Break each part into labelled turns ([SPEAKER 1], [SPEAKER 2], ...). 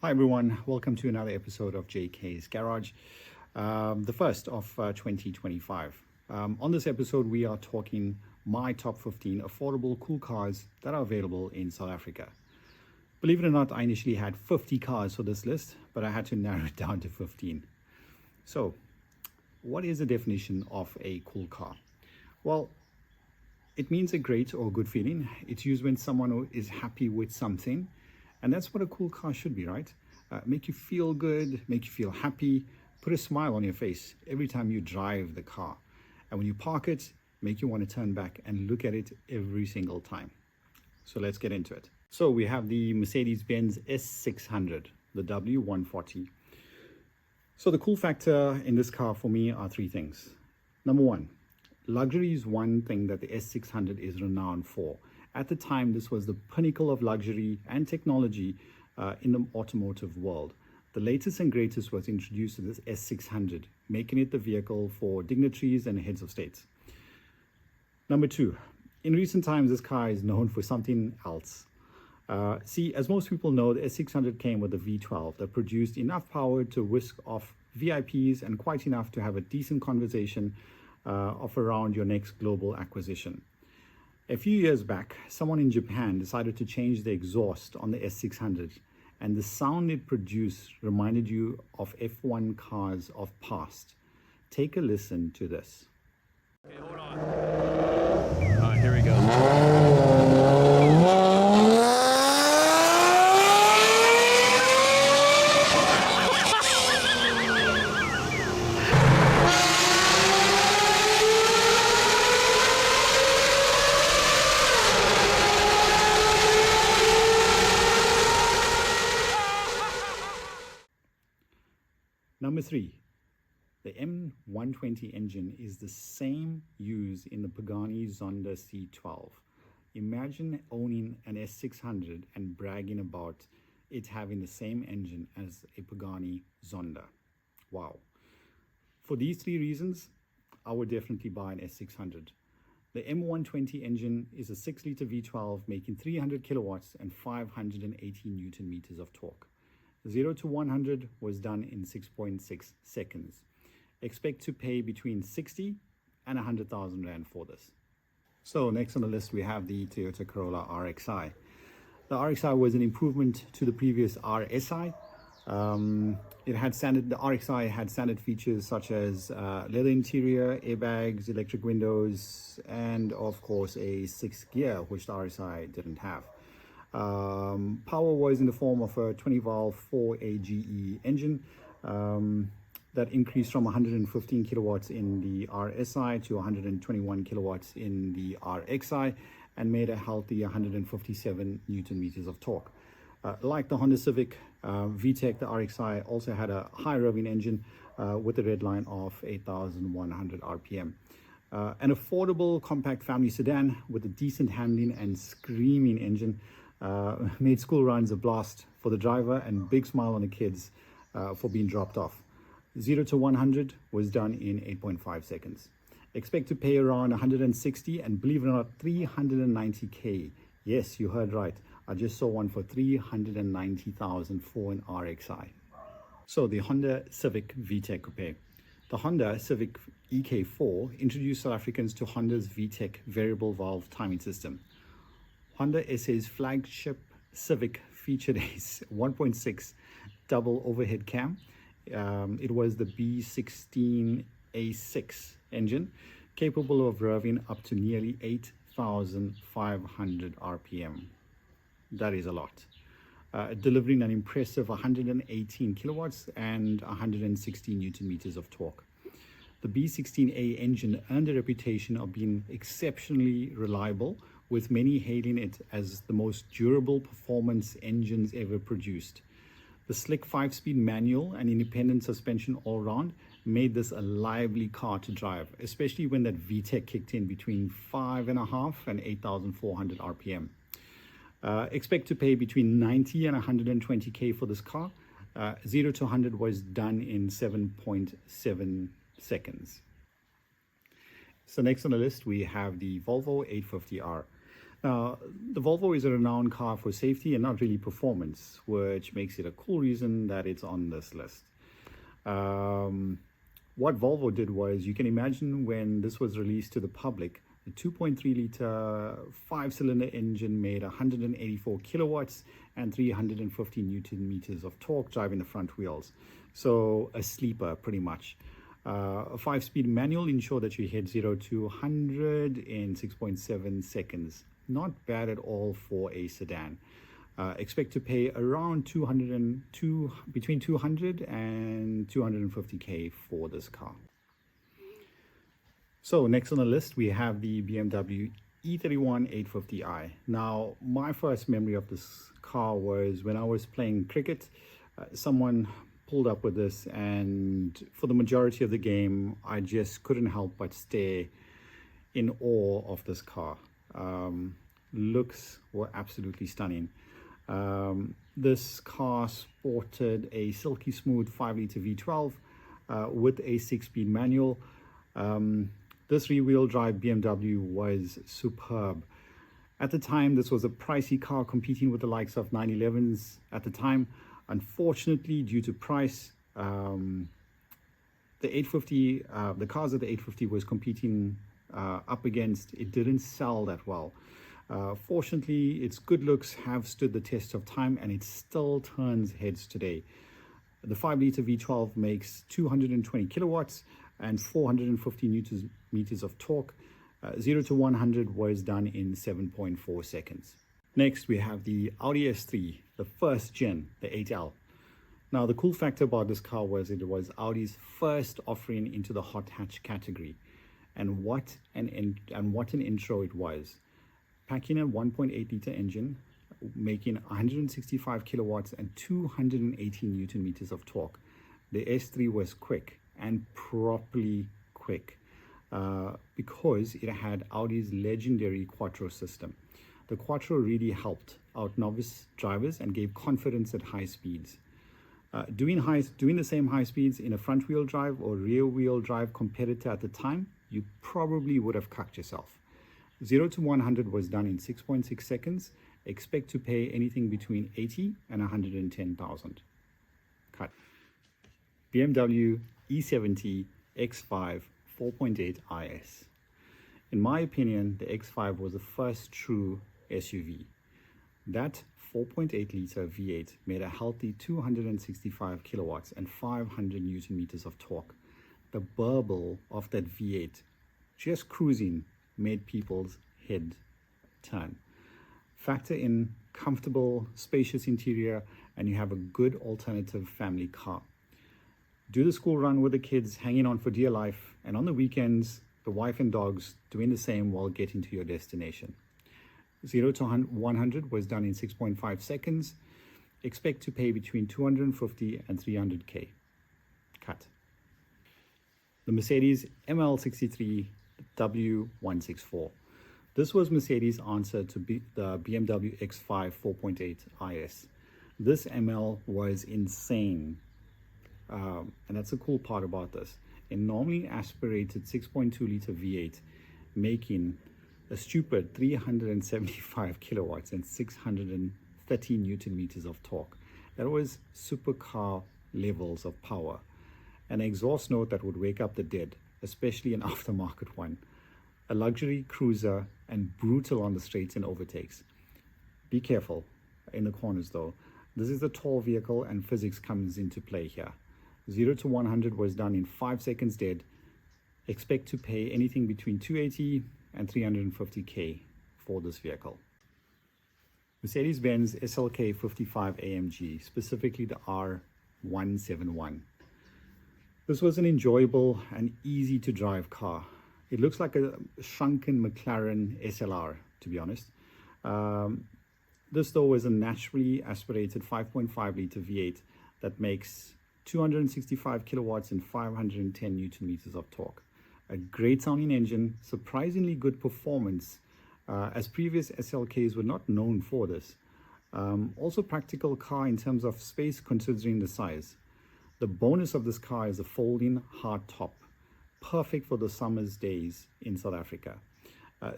[SPEAKER 1] Hi everyone, welcome to another episode of JK's Garage, the first of 2025. On this episode, we are talking my top 15 affordable cool cars that are available in South Africa. Believe it or not, I initially had 50 cars for this list, but I had to narrow it down to 15. So, what is the definition of a cool car? Well, it means a great or good feeling. It's used when someone is happy with something. And that's what a cool car should be, right? Make you feel good, make you feel happy, put a smile on your face every time you drive the car. And when you park it, make you want to turn back and look at it every single time. So let's get into it. So we have the Mercedes-Benz S600, the W140. So the cool factor in this car for me are three things. Number one, luxury is one thing that the S600 is renowned for. At the time, this was the pinnacle of luxury and technology in the automotive world. The latest and greatest was introduced to this S600, making it the vehicle for dignitaries and heads of states. Number two, in recent times, this car is known for something else. See, as most people know, the S600 came with a V12 that produced enough power to whisk off VIPs and quite enough to have a decent conversation of around your next global acquisition. A few years back, someone in Japan decided to change the exhaust on the S600, and the sound it produced reminded you of F1 cars of past. Take a listen to this.
[SPEAKER 2] Okay, hold on. All right, here we go.
[SPEAKER 1] Number three, the M120 engine is the same used in the Pagani Zonda C12. Imagine owning an S600 and bragging about it having the same engine as a Pagani Zonda. Wow. For these three reasons, I would definitely buy an S600. The M120 engine is a 6-liter V12 making 300 kilowatts and 580 Newton meters of torque. 0 to 100 was done in 6.6 seconds. Expect to pay between 60 and 100,000 Rand for this. So next on the list, we have the Toyota Corolla RXI. The RXI was an improvement to the previous RSI. The RXI had standard features such as leather interior, airbags, electric windows, and of course a 6th gear, which the RSI didn't have. Power was in the form of a 20-valve 4AGE engine that increased from 115 kilowatts in the RSI to 121 kilowatts in the RXI and made a healthy 157 Newton meters of torque. Like the Honda Civic, VTEC, the RXI also had a high-revving engine with a red line of 8,100 RPM. An affordable compact family sedan with a decent handling and screaming engine made school runs a blast for the driver and big smile on the kids for being dropped off. 0 to 100 was done in 8.5 seconds. Expect to pay around 160 and believe it or not 390k. Yes, you heard right. I just saw one for 390,000 for an RXI. So the Honda Civic VTEC Coupe. The Honda Civic EK4 introduced South Africans to Honda's VTEC variable valve timing system. Honda SA's flagship Civic featured a 1.6 double overhead cam. It was the B16A6 engine, capable of revving up to nearly 8,500 RPM. That is a lot. Delivering an impressive 118 kilowatts and 160 Newton meters of torque. The B16A engine earned a reputation of being exceptionally reliable, with many hailing it as the most durable performance engines ever produced. The slick 5-speed manual and independent suspension all-round made this a lively car to drive, especially when that VTEC kicked in between 5.5 and 8,400 RPM. Expect to pay between 90 and 120k for this car. 0 to 100 was done in 7.7 seconds. So next on the list, we have the Volvo 850R. Now, the Volvo is a renowned car for safety and not really performance, which makes it a cool reason that it's on this list. What Volvo did was, you can imagine when this was released to the public, the 2.3 liter 5-cylinder engine made 184 kilowatts and 350 Newton meters of torque driving the front wheels. So a sleeper pretty much. A 5-speed manual ensured that you hit 0 to 100 in 6.7 seconds. Not bad at all for a sedan. Expect to pay around between 200 and 250k for this car. So next on the list, we have the BMW E31 850i. Now, my first memory of this car was when I was playing cricket. Someone pulled up with this, and for the majority of the game, I just couldn't help but stare in awe of this car. Looks were absolutely stunning. This car sported a silky smooth 5-liter V12 with a 6-speed manual. This rear-wheel drive BMW was superb. At the time, this was a pricey car competing with the likes of 911s at the time. Unfortunately, due to price, the 850, the cars that the 850 was competing up against, it didn't sell that well. Fortunately, its good looks have stood the test of time, and it still turns heads today. The 5-liter V12 makes 220 kilowatts and 450 Newton meters of torque. 0 to 100 was done in 7.4 seconds. Next, we have the Audi S3, the first gen, the 8L. Now, the cool factor about this car was it was Audi's first offering into the hot hatch category. And what an intro it was. Packing a 1.8 liter engine, making 165 kilowatts and 218 Newton meters of torque. The S3 was quick, and properly quick, because it had Audi's legendary Quattro system. The Quattro really helped out novice drivers and gave confidence at high speeds. Doing the same high speeds in a front wheel drive or rear wheel drive competitor at the time, you probably would have cucked yourself. 0 to 100 was done in 6.6 seconds. Expect to pay anything between 80 and 110,000. Cut. BMW E70 X5 4.8 IS. In my opinion, the X5 was the first true SUV. That 4.8 liter V8 made a healthy 265 kilowatts and 500 Newton meters of torque. The burble of that V8 just cruising made people's head turn. Factor in comfortable, spacious interior, and you have a good alternative family car. Do the school run with the kids hanging on for dear life, and on the weekends, the wife and dogs doing the same while getting to your destination. 0 to 100 was done in 6.5 seconds. Expect to pay between 250 and 300k. Cut. The Mercedes ML63 W164. This was Mercedes' answer to the BMW X5 4.8 IS. This ML was insane. And that's the cool part about this. A normally aspirated 6.2 liter V8 making a stupid 375 kilowatts and 630 Newton meters of torque. That was supercar levels of power. An exhaust note that would wake up the dead, especially an aftermarket one. A luxury cruiser and brutal on the straights and overtakes. Be careful in the corners though. This is a tall vehicle and physics comes into play here. 0 to 100 was done in 5 seconds dead. Expect to pay anything between 280 and 350k for this vehicle. Mercedes-Benz SLK 55 AMG, specifically the R171. This was an enjoyable and easy to drive car. It looks like a shrunken McLaren SLR, to be honest. This though was a naturally aspirated 5.5 liter V8 that makes 265 kilowatts and 510 Newton meters of torque. A great sounding engine, surprisingly good performance, as previous SLKs were not known for this. Also practical car in terms of space considering the size. The bonus of this car is a folding hard top, perfect for the summer's days in South Africa.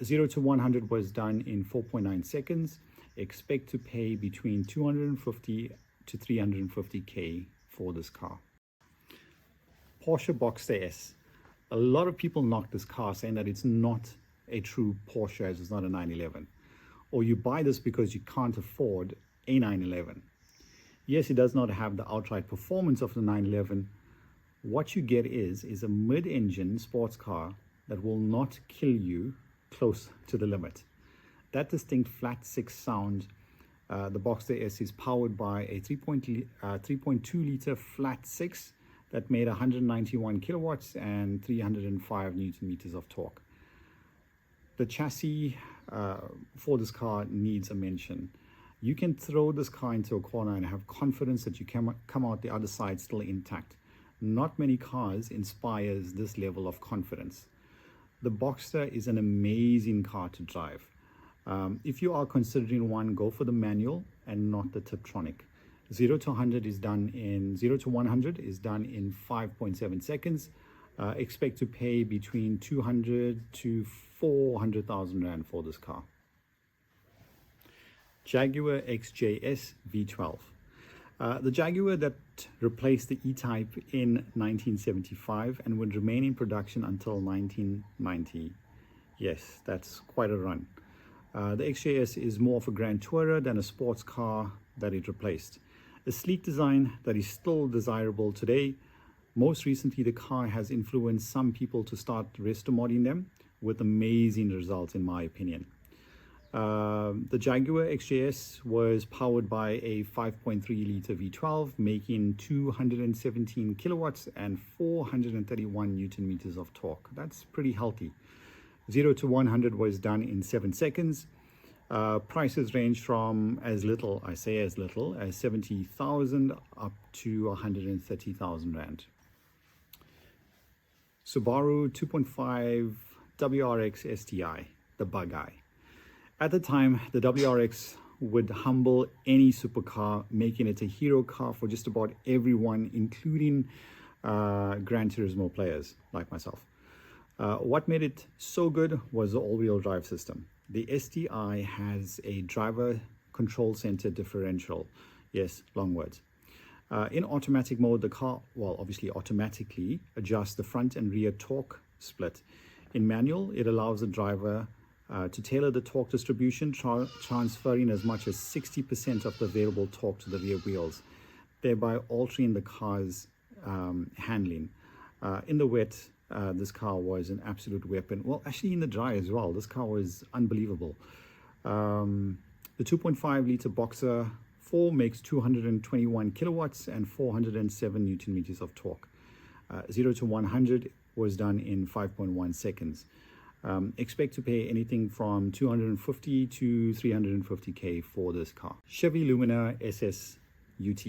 [SPEAKER 1] 0 to 100 was done in 4.9 seconds. Expect to pay between 250 to 350k for this car. Porsche Box S. A lot of people knock this car saying that it's not a true Porsche as it's not a 911. Or you buy this because you can't afford a 911. Yes, it does not have the outright performance of the 911. What you get is a mid-engine sports car that will not kill you close to the limit. That distinct flat six sound, the Box S is powered by a 3.2 liter flat six that made 191 kilowatts and 305 newton meters of torque. The chassis for this car needs a mention. You can throw this car into a corner and have confidence that you can come out the other side still intact. Not many cars inspires this level of confidence. The Boxster is an amazing car to drive. If you are considering one, go for the manual and not the Tiptronic. 0 to 100 is done in 0 to 100 is done in 5.7 seconds. Expect to pay between 200 to 400,000 rand for this car. Jaguar XJS V12. The Jaguar that replaced the E-Type in 1975 and would remain in production until 1990. Yes, that's quite a run. The XJS is more of a grand tourer than a sports car that it replaced. A sleek design that is still desirable today. Most recently, the car has influenced some people to start resto-modding them with amazing results, in my opinion. The Jaguar XJS was powered by a 5.3 liter V12, making 217 kilowatts and 431 newton meters of torque. That's pretty healthy. 0 to 100 was done in 7 seconds. Prices range from as little, I say as little, as 70,000 up to 130,000 rand. Subaru 2.5 WRX STI, the bug eye. At the time, the WRX would humble any supercar, making it a hero car for just about everyone, including Gran Turismo players like myself. What made it so good was the all-wheel drive system. The STI has a driver control center differential. Yes, long words. In automatic mode, the car, well, obviously automatically adjusts the front and rear torque split. In manual, it allows the driver to tailor the torque distribution, transferring as much as 60% of the available torque to the rear wheels, thereby altering the car's handling. In the wet, this car was an absolute weapon. Well, actually in the dry as well, this car was unbelievable. The 2.5 liter Boxer 4 makes 221 kilowatts and 407 newton meters of torque. 0 to 100 was done in 5.1 seconds. Expect to pay anything from 250 to 350k for this car. Chevy Lumin SS UT.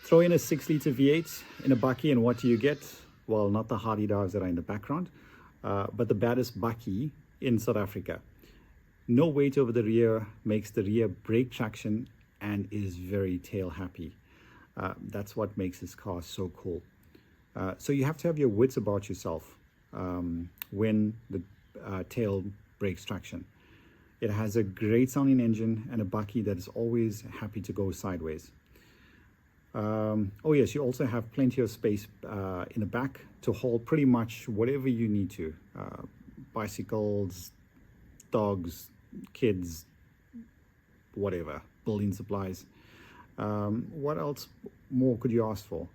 [SPEAKER 1] Throw in a 6 liter V8 in a bakkie and what do you get? Well, not the hardy dogs that are in the background, but the baddest bakkie in South Africa. No weight over the rear makes the rear brake traction and is very tail happy. That's what makes this car so cool. So you have to have your wits about yourself when the tail brakes traction. It has a great sounding engine and a bakkie that is always happy to go sideways. Oh yes, you also have plenty of space in the back to hold pretty much whatever you need to. Bicycles, dogs, kids, whatever, building supplies. What else more could you ask for?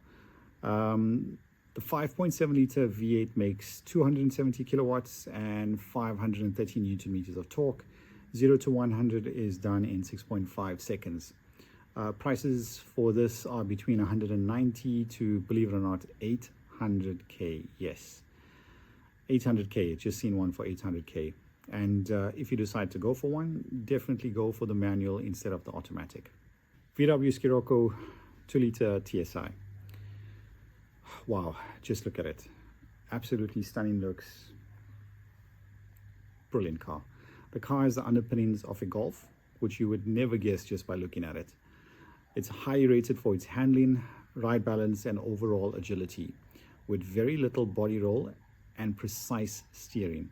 [SPEAKER 1] The 5.7 liter V8 makes 270 kilowatts and 530 newton meters of torque. 0 to 100 is done in 6.5 seconds. Prices for this are between 190 to, believe it or not, 800k. Yes, 800k. Just seen one for 800k. And if you decide to go for one, definitely go for the manual instead of the automatic. VW Scaro 2 liter TSI. Wow, just look at it. Absolutely stunning looks. Brilliant car. The car has the underpinnings of a Golf, which you would never guess just by looking at it. It's highly rated for its handling, ride balance, and overall agility, with very little body roll and precise steering.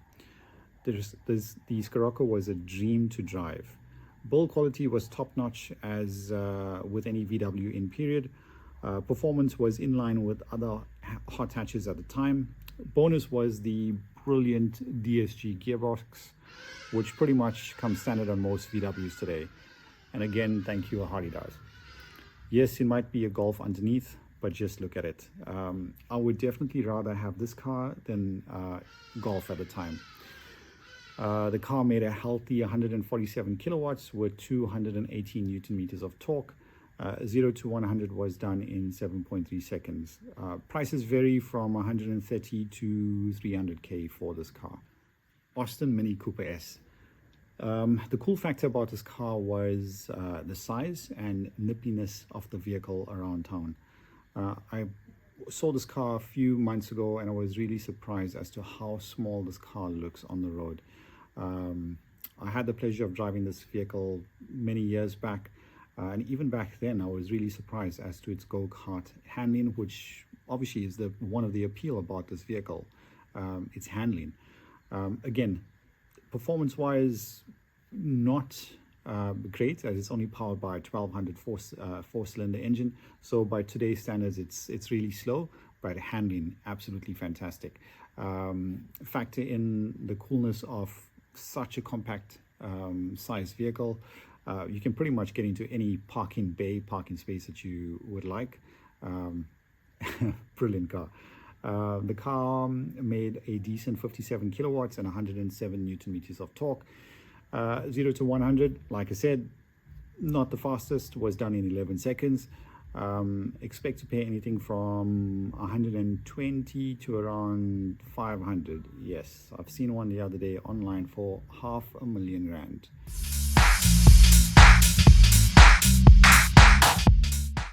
[SPEAKER 1] The Scaro was a dream to drive. Build quality was top-notch as with any VW in period. Performance was in line with other hot hatches at the time. Bonus was the brilliant DSG gearbox, which pretty much comes standard on most VWs today. And again, thank you, Harley does. Yes, it might be a Golf underneath, but just look at it. I would definitely rather have this car than Golf at the time. The car made a healthy 147 kilowatts with 218 Newton meters of torque. 0 to 100 was done in 7.3 seconds. Prices vary from 130 to 300k for this car. Austin Mini Cooper S. The cool factor about this car was the size and nippiness of the vehicle around town. I saw this car a few months ago and I was really surprised as to how small this car looks on the road. I had the pleasure of driving this vehicle many years back, and even back then I was really surprised as to its go-kart handling, which obviously is one of the appeal about this vehicle, its handling. Again, performance-wise, not great, as it's only powered by a 1200 four-cylinder engine. So by today's standards, it's really slow, but handling absolutely fantastic. Factor in the coolness of such a compact size vehicle. You can pretty much get into any parking space that you would like. Brilliant car. The car made a decent 57 kilowatts and 107 Newton meters of torque. 0 to 100, like I said, not the fastest, was done in 11 seconds. Expect to pay anything from 120 to around 500. Yes, I've seen one the other day online for £500,000.